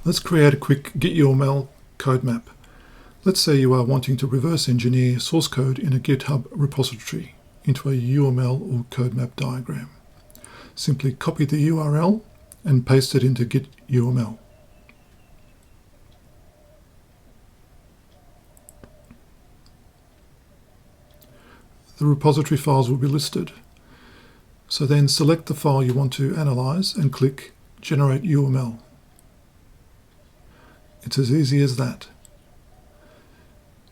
Let's create a quick GitUML code map. Let's say you are wanting to reverse engineer source code in a GitHub repository into a UML or code map diagram. Simply copy the URL and paste it into GitUML. The repository files will be listed. So then select the file you want to analyze and click Generate UML. It's as easy as that.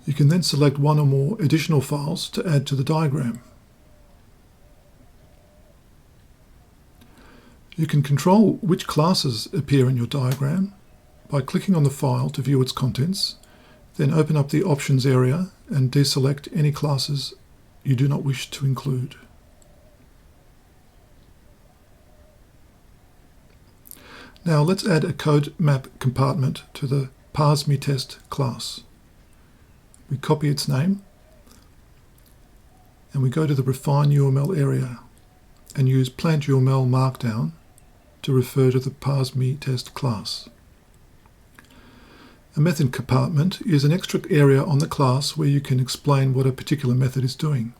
You can then select one or more additional files to add to the diagram. You can control which classes appear in your diagram by clicking on the file to view its contents, then open up the options area and deselect any classes you do not wish to include. Now let's add a code map compartment to the ParseMeTest class. We copy its name and we go to the Refine UML area and use PlantUML markdown to refer to the ParseMeTest class. A method compartment is an extra area on the class where you can explain what a particular method is doing.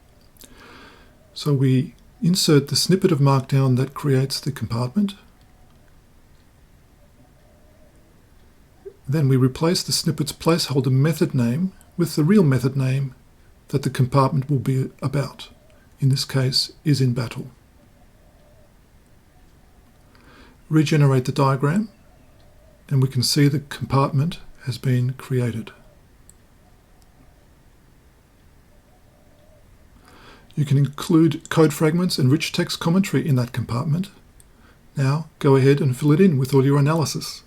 So we insert the snippet of markdown that creates the compartment. Then we replace the snippet's placeholder method name with the real method name that the compartment will be about. In this case, is in battle. Regenerate the diagram, and we can see the compartment has been created. You can include code fragments and rich text commentary in that compartment. Now go ahead and fill it in with all your analysis.